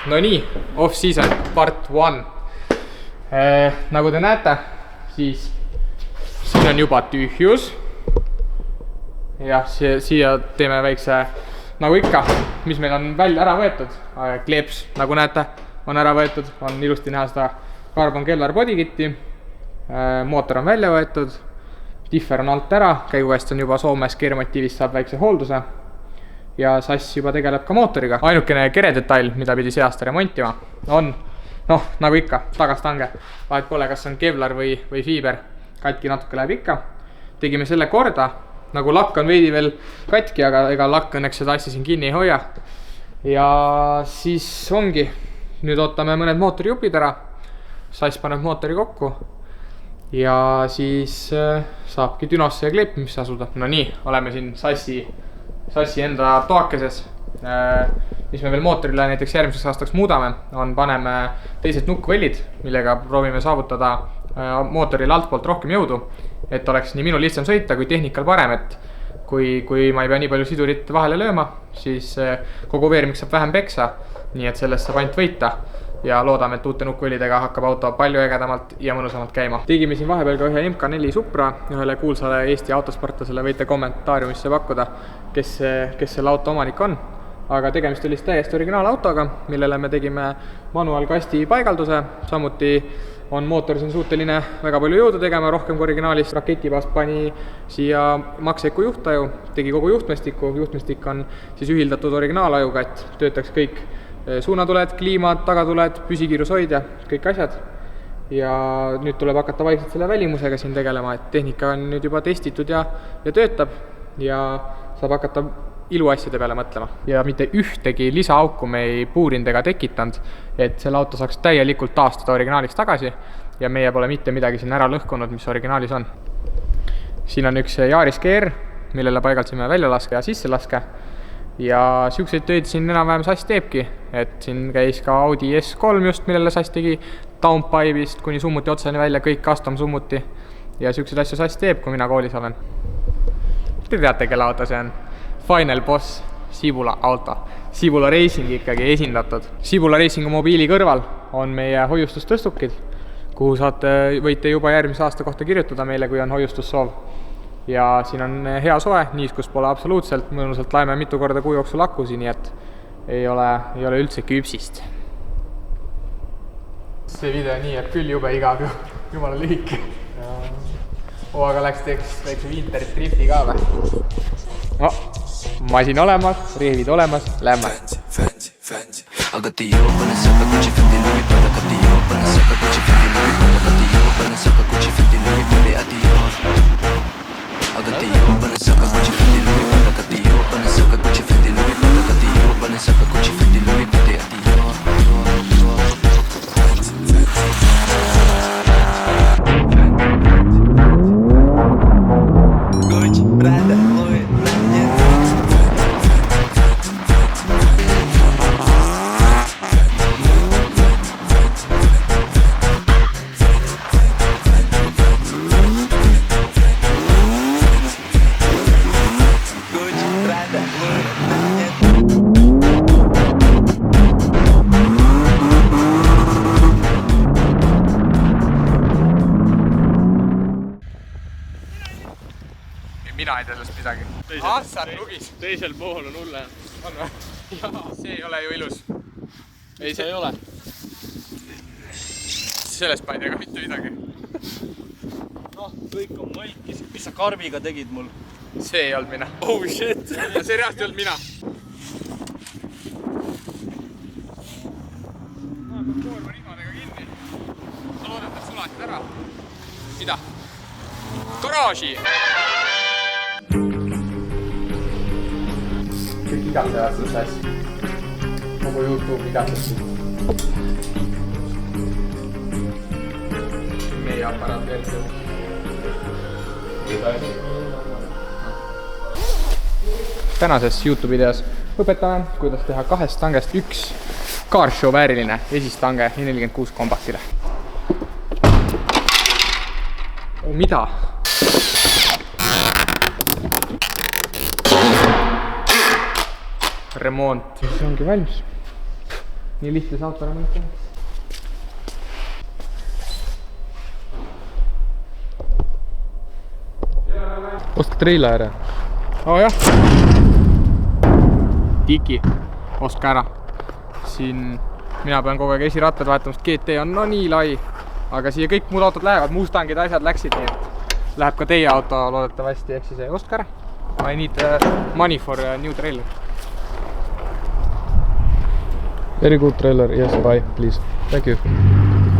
No nii, off-season part 1. Nagu te näete, siis siin on juba tühjus. Jah, siia teeme väikse, nagu ikka, mis meil on välja ära võetud. Kleeps, nagu näete, on ära võetud, on ilusti näha seda Carbon Kellar bodykitti. Mootor on välja võetud, differ on alt ära, käiguväest on juba Soomes keermotiivist saab väikse hoolduse. Ja sass juba tegeleb ka mootoriga. Ainukene keredetail, mida pidi see aasta remontima, on, nagu ikka, tagastange. Vahet pole, kas on Kevlar või fiiber, katki natuke läheb ikka. Tegime selle korda, nagu lakk on veidi veel katki, aga ega lakk õnneks seda asja siin kinni ei hoia. Ja siis ongi, nüüd ootame mõned mootorijupid ära, sass paneb mootori kokku ja siis saabki dünosse ja kleepimisse asuda. No nii, oleme siin sassi enda toakeses, mis me veel mootorile näiteks järgmiseks aastaks muudame, paneme teised nukkvõllid, millega proovime saavutada mootorile altpoolt rohkem jõudu, et oleks nii minul lihtsam sõita kui tehnikal parem, et kui ma ei pea nii palju sidurit vahele lööma, siis kogu veermik saab vähem peksa, nii et sellest saab ainult võita ja loodame, et uute nukkvõllidega hakkab auto palju ägedamalt ja mõnusamalt käima. Tegime siin vahepeal ka ühe MK4 Supra, ühele kuulsale Eesti autosportlasele võite kommentaariumisse pakkuda, kes selle auto omanik on. Aga tegemist oli täiesti originaalautoga, millele me tegime manuaalkasti paigalduse. Samuti on mootor siin suuteline väga palju jõudu tegema, rohkem kui originaalis. Raketibaas pani siia makseku juhtaju, tegi kogu juhtmestiku. Juhtmestik on siis ühildatud originaalajuga, et töötaks kõik suunatuled, kliimad, tagatuled, püsikiirushoidja, kõik asjad. Ja nüüd tuleb hakata vaikselt selle välimusega siin tegelema, et tehnika on nüüd juba testitud ja töötab ja saab hakata iluasjade peale mõtlema. Ja mitte ühtegi lisaauku me ei puurinud ega tekitanud, et selle auto saaks täielikult taastada originaaliks tagasi ja meie pole mitte midagi siin ära lõhkunud, mis originaalis on. Siin on üks Yaris GR, millele paigaldasime väljalaske ja sisselaske ja siukseid töid siin enam-vähem sass teebki, et siin käis ka Audi S3 just, millele sass tegi downpipe'ist kuni summuti otsani välja, kõik custom summuti ja siukseid asju sass teeb, kui mina koolis olen. Te teate, kelle auto see on? Final Boss Sibula auto. Sibula Racing ikkagi esindatud. Sibula Racingu mobiili kõrval on meie hoiustustõstukid, kuhu võite juba järgmise aasta kohta kirjutada meile, kui on hoiustussoov. Ja siin on hea soe, niiskus pole absoluutselt, mõnusalt laeme mitu korda kuu jooksul akusi, nii et ei ole üldse küpsist. See video nii jääb küll jube igav, jumala lühike. Aga läks teeks väikse Winterit drifti ka või? Masin olemas, rehvid olemas, lämme. Mina ei tea sellest midagi. Assar lugis. Teisel pool on hulle. On või? Jaa, see ei ole ju ilus. Ei, see ei ole. Sellest ma ei tea ka mitte midagi. Kõik on mõlkis. Mis sa karbiga tegid mul? See ei olnud mina. Oh shit! Ja see reaalselt ei olnud mina. Koorma rihmadega kinni. Ma loodan, et sulasid ära. Mida? Garaaži! Kõik igatsevad seda asja. Kogu YouTube igatseb. Meie aparaat veel. Tänases YouTube videos õpetame, kuidas teha 2 stangest üks Car Show vääriline esistange 46 kompaktile. Mida? Remont. See ongi valmis. nii lihtne see auto remonti on. Ostke treileri. Oo jah. Tiki, ostke ära. Siin mina pean kogu aeg esirattad vahetamast, GT on no nii lai. Aga siia kõik muud autod lähevad, Mustangid asjad läksid, nii et läheb ka teie auto loodetavasti, ehk siis ostke ära. I need money for a new trailer. Very good trailer, yes, bye, please. Thank you.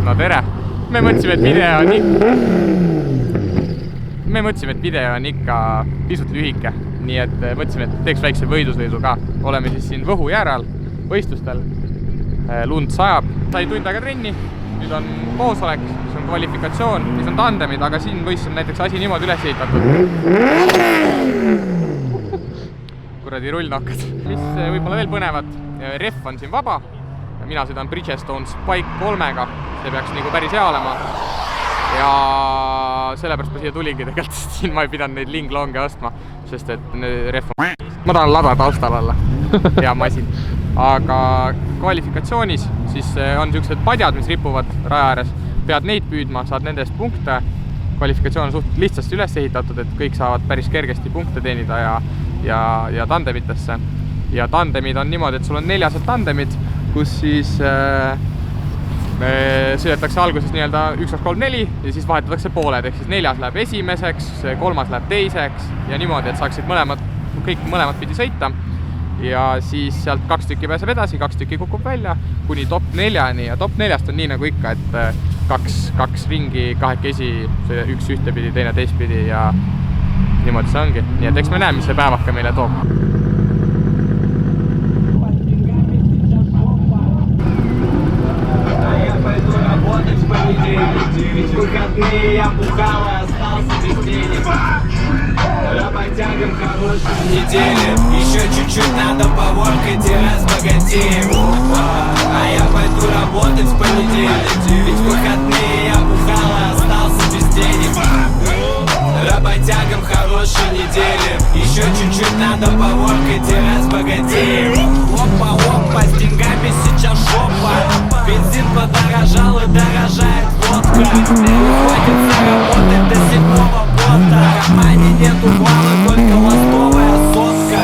No tere! Me mõtlesime, et video on ikka pisut lühike, nii et mõtlesime, et teeks väikse võidusõidu ka. Oleme siis siin Võhu jääral võistlustel. Lund sajab, sai tund aega trenni, nüüd on koosolek, siis on kvalifikatsioon, siis on tandemid, aga siin võistlus on näiteks asi niimoodi üles ehitatud. Kuradi rullnokkad. Mis võib-olla veel põnevad, ref on siin vaba. Mina sõidan Bridgestone Spike 3-ga, see peaks nagu päris hea olema. Ja sellepärast ma siia tulingi tegelikult, sest siin ma ei pidanud neid linglonge ostma, sest et ref on... Ma tahan lada taustal olla, hea masin. Aga kvalifikatsioonis siis on sellised padjad, mis ripuvad raja ääres. Pead neid püüdma, saad nendest punkte. Kvalifikatsioon on suht lihtsasti üles ehitatud, et kõik saavad päris kergesti punkte teenida ja tandemitesse. Ja tandemid on niimoodi, et sul on 4 tandemid, kus siis sõidetakse alguses nii-öelda 1, 2, 3, 4 ja siis vahetatakse pooled, ehk siis 4 läheb esimeseks, 3 läheb teiseks ja niimoodi, et saaksid kõik mõlemad pidi sõita. Ja siis sealt 2 tükki pääseb edasi, 2 tükki kukub välja kuni top 4-ni ja top 4-st on nii nagu ikka, et 2 ringi kahekesi, üks ühtepidi, teine teistpidi ja niimoodi see ongi. Nii et eks me näeme, mis see päevaka meile toob. Выходные я бухал и остался без денег. Работягам хорошей недели. Еще чуть-чуть надо поворкать и разбогатеем. А я пойду работать в понедельник. Ведь выходные я бухал и остался без денег. Работягам хорошей недели. Еще чуть-чуть надо поворкать и разбогатеем. Опа-опа, с деньгами сейчас жопа. Бензин подорожал и дорожает водка. Приходится работать до 7-го пота. В кармане нету плана, только ластовая сотка.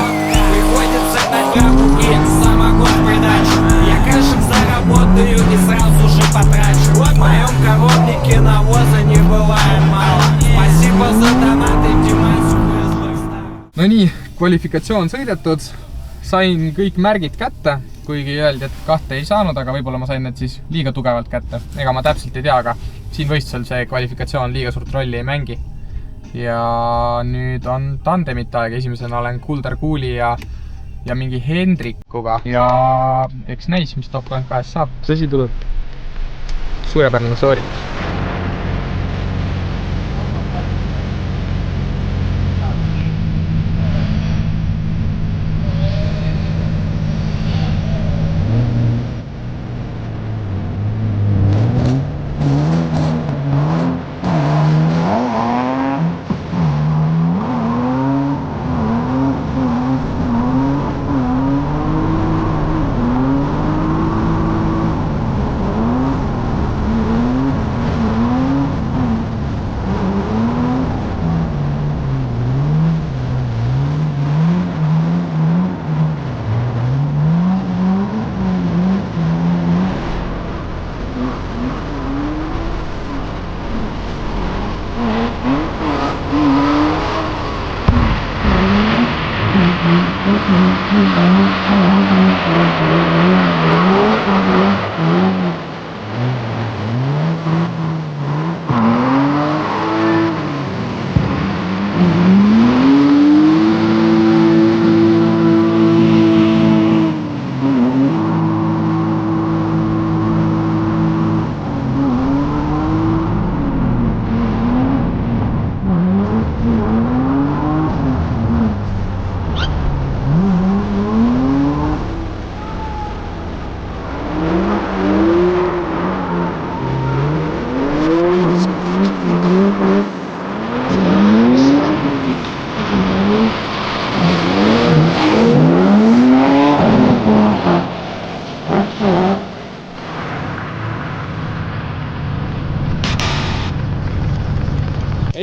Приходится на грамму и самогон в придачу. Я кэшем заработаю и сразу же потрачу. В моем коробнике навоза не бывает мало. Спасибо за донаты, Димасу. No nii, kvalifikatsioon sõidetud. Sain kõik märgid kätte, kuigi öeldi, et 2 ei saanud, aga võib-olla ma sain need siis liiga tugevalt kätte. Ega ma täpselt ei tea, aga siin võistlusel see kvalifikatsioon liiga suurt rolli ei mängi. Ja nüüd on tandemite aeg. Esimesena olen Kulder Kuuli ja mingi Hendrikuga. Ja eks näis, mis top 2 saab. Mis asi tuleb? Suurepärane sooritus.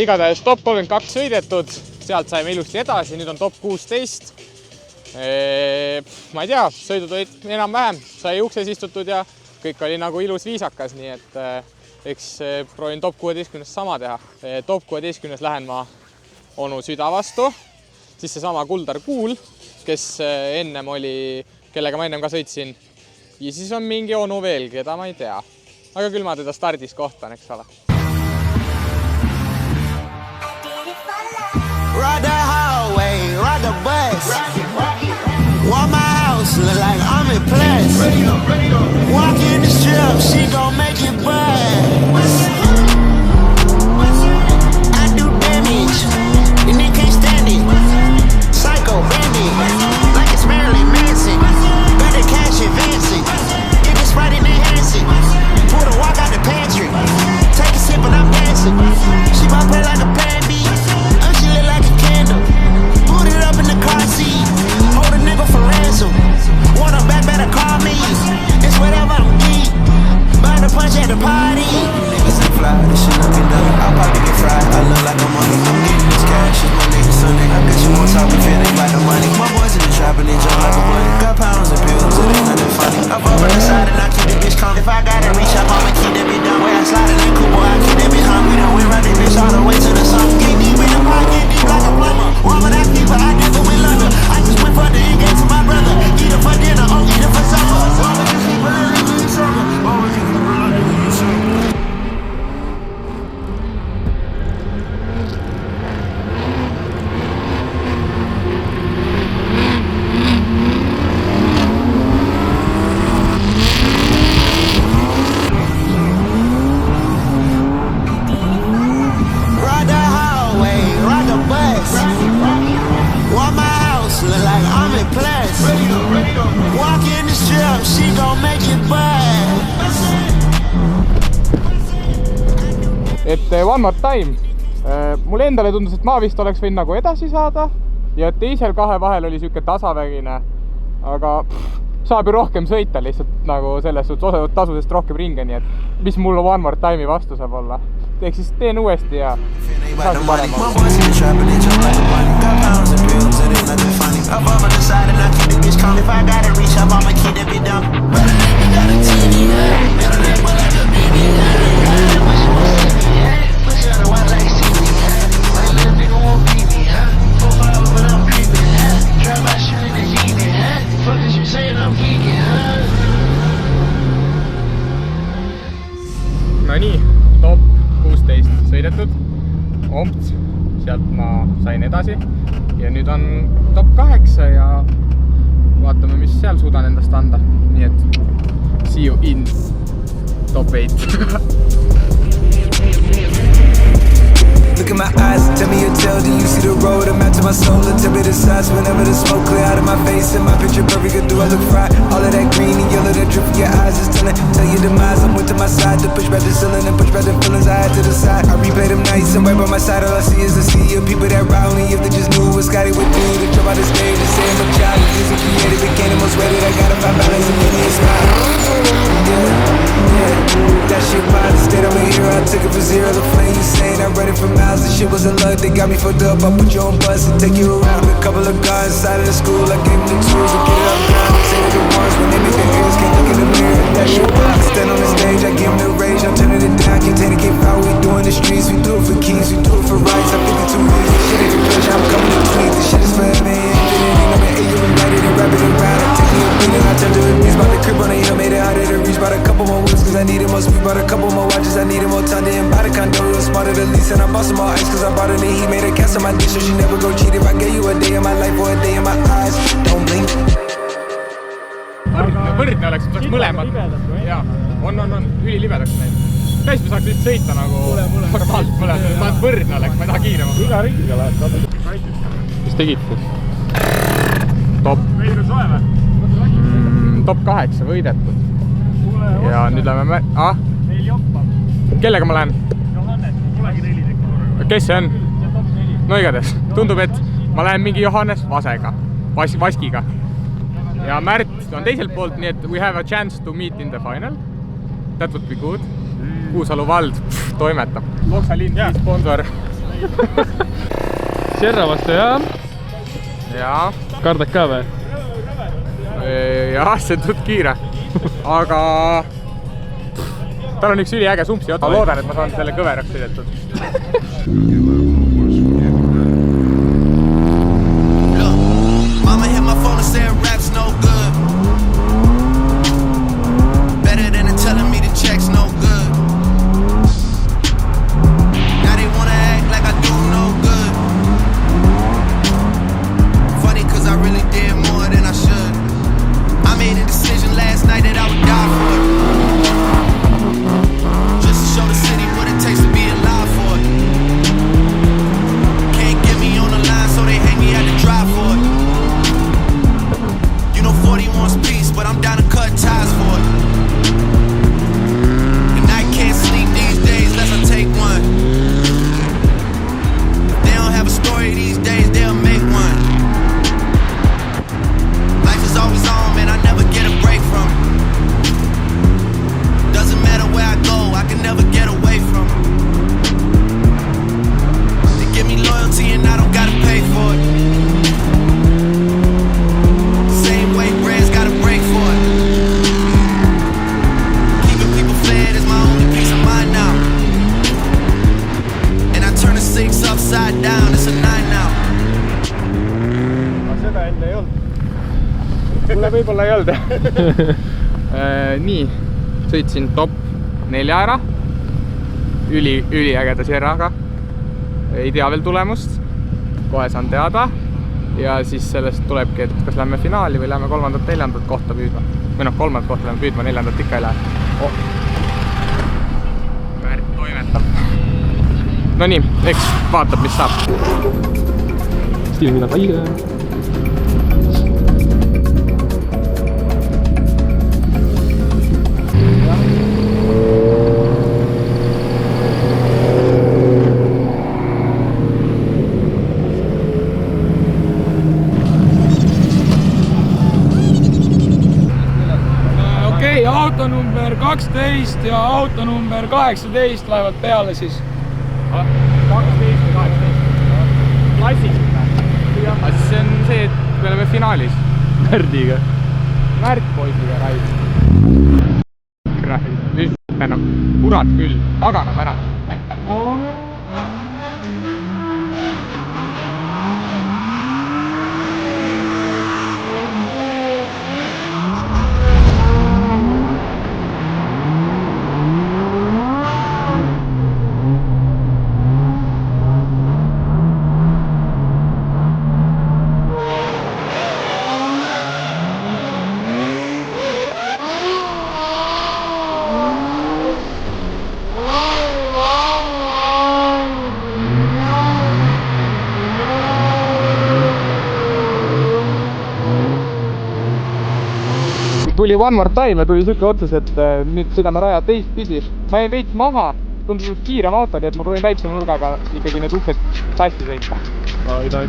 igatahes top 32 sõidetud, sealt saime ilusti edasi, nüüd on top 16. Ma ei tea, sõidud olid enam-vähem, sai ukses istutud ja kõik oli nagu ilus viisakas, nii et eks proovin top 16 sama teha. Top 16 lähen ma onu süda vastu, siis seesama Kuldar Kuul, kes ennem oli, kellega ma ennem ka sõitsin. Ja siis on mingi onu veel, keda ma ei tea. Aga küll ma teda stardis kohtan, eks ole. Ride the hallway, ride the bus. Walk my house, look like I'm in place. Walk in the strip, she gon' make it buzz. I do damage, and they can't stand it. Psycho bandit, like it's Marilyn Manson. Got the cash advancing, get this right in the Hanson. Pull the walk out the pantry, take a sip and I'm dancing. She might play like a plan B. Like a candle, put it up in the car seat, hold a nigga for ransom. Want her back, better call me. It's whatever I'm geek. Buy the punch at the party. Niggas ain't fly, this shit looking dumb. I'll probably get fried. I look like a monkey. I'm getting this cash. It's Monday to Sunday. I guess you won't talk if it ain't about the money. My boys in the trap and they jump like a bunny. Got pounds and pills, it ain't nothing funny. I fall on the side and I keep the bitch calm. If I gotta reach up, I'ma keep that bitch down. Where I slide it like cool boy, I keep that bitch hungry. Then we run this bitch all the way to the sun. Get deep in the pocket. Like a plumber, woman that people I never went under. I just went for the engage to my brother. Eat it for dinner, oh eat it for supper. Always just keep it like you summer. Always just keep it like you summer. Et one more time. Mulle endale tundus, et ma vist oleks võinud nagu edasi saada ja teisel kahe vahel oli siuke tasavägine, aga saab ju rohkem sõita lihtsalt nagu selles suhtes osa tasudest rohkem ringe, nii et mis mul one more time'i vastu saab olla. Ehk siis teen uuesti ja saab parem No nii, top 16 sõidetud, omts, sealt ma sain edasi ja nüüd on top 8 ja vaatame, mis seal suudan endast anda, nii et see you in top 8. Look in my eyes, tell me your tale. Do you see the road? I'm out to my soul. And tell me the size whenever the smoke clear out of my face. And my picture perfect, do I look fried? All of that green and yellow that drip from your eyes is telling. Tell your demise, I'm with to my side. To push back the ceiling and push back the feelings I had to the side. I replay them nights and right by my side. All I see is a sea of people that ride me. If they just knew what Scotty would do to jump out the stage and say I'm a child. Music created, became the most rated. I gotta find balance and give me a smile. Yeah, that shit mine. Instead I'm a hero, I took it from zero. The flame you saying, I read it for miles. The shit was in love. They got me fucked up, I put you on bus and take you around. A couple of guys inside of the school, I gave them the tools to get it up down. Say that the ones when they make their ears, can't look in the mirror. That shit wild. Stand on the stage, I give them the rage, I'm turning it down. Can't take it, can't foul, we doing the streets. We do it for keys, we do it for rights. I'm thinking too easy, shit ain't a pleasure, I'm coming to tweet. This shit is forever, infinity, I'm an 8 year and write it and wrap it around. I take me a beat and I turn to a beast. Bought the crib on the hill, made it harder to reach. Bought a couple more wheels cause I needed more speed. Bought a couple more watches, I needed more time. Didn't buy the condo, it was smarter to lease. And I bought some more ice cause I bought it. He made a cast on my dish, so she never go cheat. If I gave you a day in my life or a day in my eyes, don't blink. Võrdne oleks, saaks mõlemad. Jaa, on ülilibedaks neid. Käis me saaks lihtsalt sõita nagu normaalselt mõlemad. Ma võrdne oleks, ma ei taha kiirema. Iga ringiga läheb. Mis tegid? Top. Top 8 võidetud. Ja nüüd läheme Neil joppa. Kellega ma lähen? Johannes, polegi 4 tekka. Kes see on? No igatahes, tundub, et ma lähen mingi Johannes Vasega, Vaskiga. Ja Märt on teiselt poolt, nii et we have a chance to meet in the final. That would be good. Kuusalu vald toimetab. Loksa linn, sponsor. Sierra vastu jah? jaa. Kardad ka või? jah, see on tut kiire. Aga tal on üks üliäge sumpsi ots. Ma loodan, et ma saan selle kõveraks sõidetud. Mama hit my phone and said rap's no good. Better than telling me the check's no good. Now they wanna act like I do no good. Funny cause I really did more than I should. I made a decision last night that I would die for it. Just to show the city what it takes to be alive for it. Can't get me on the line so they hang me at the drive for it. You know 40 wants peace, but I'm down to cut ties for it. And I can't sleep these days unless I take one. If they don't have a story these days, they'll make one. Life is always on, man, I never get a break from it. Doesn't matter where I go, I can never get away from it. They give me loyalty and I don't gotta pay for it. Same way brands gotta break for it. Keeping people fed is my only peace of mind now. And I turn a 6 upside down, it's a 9 now. Seda enne ei olnud. Mulle võib-olla ei olnud. Nii, sõitsin top 4 ära. Üliägeda Sierraga. Ei tea veel tulemust. Kohe saan teada. Ja siis sellest tulebki, et kas lähme finaali või lähme 3.-4. kohta püüdma. Või noh, 3. kohta lähme püüdma, 4. ikka ei lähe. Märt toimetab. No nii, eks vaatab, mis saab. Steven mida haige. Okei, auto number 12 ja auto number 18 lähevad peale siis. 12 või 18? Klassiliselt. Aga see on see, et me oleme finaalis. Märdiga. Märt poisiga raid. No, kurat küll, taganab ära. Tuli one more time ja tuli siuke otsus, et nüüd sõidame raja teistpidi. Ma jäin veits maha, tundus kiirem auto, nii et ma tulin väikse nurgaga ikkagi need uksed sassi sõita. Aida.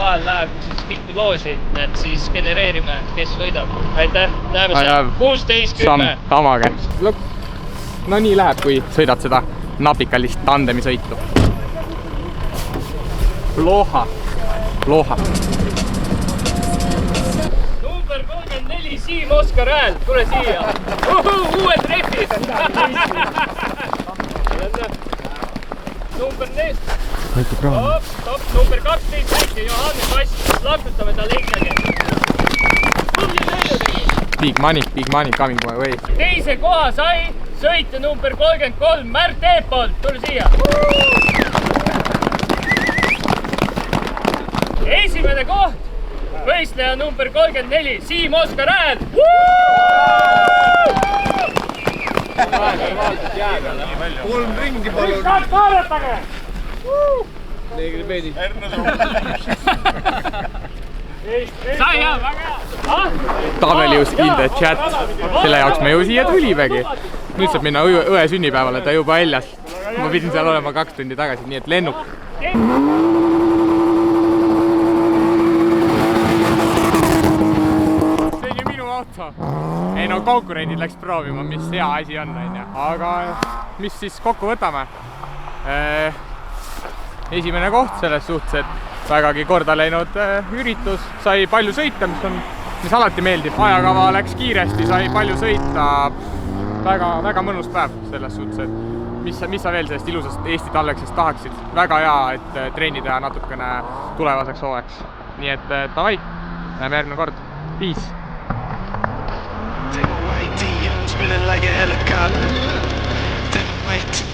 Vahel läheb pikki loosid, et siis genereerime, kes võidab. Aitäh, näeme seal 16-10. Tamage. No nii läheb, kui sõidad seda napikalist tandemi sõitu. Ploha. Loha. Number 34 Siim Oskar Hääl, tule siia. Uued treffid. Number 4. Top, number 12 väike Johannes Vass. Laksutame talle ikkagi. Big money coming my way. Teise koha sai sõitja number 33 Märt Eepolt, tule siia. Esimene koht, võistleja number 34 Siim Oskar Hääl. Kolm ringi palun. Kaaratage! Sai hea, väga hea. Tabelius in the chat. Selle jaoks me ju siia tulimegi. Nüüd saab minna õe sünnipäevale, ta juba väljas. Ma pidin seal olema 2 tundi tagasi, nii et lennuk. See on ju minu auto. Ei no konkurendid läks proovima, mis hea asi on, aga mis siis kokku võtame? Esimene koht selles suhtes, et vägagi korda läinud üritus, sai palju sõita, mis alati meeldib. Ajakava läks kiiresti, sai palju sõita, väga mõnus päev selles suhtes, et mis sa veel sellest ilusast Eesti talveksest tahaksid. Väga hea, et trenni teha natukene tulevaseks hooajaks. Nii et davai, näeme järgmine kord. Peace! Take a white tee, spinning like a helicopter. Take a white tee.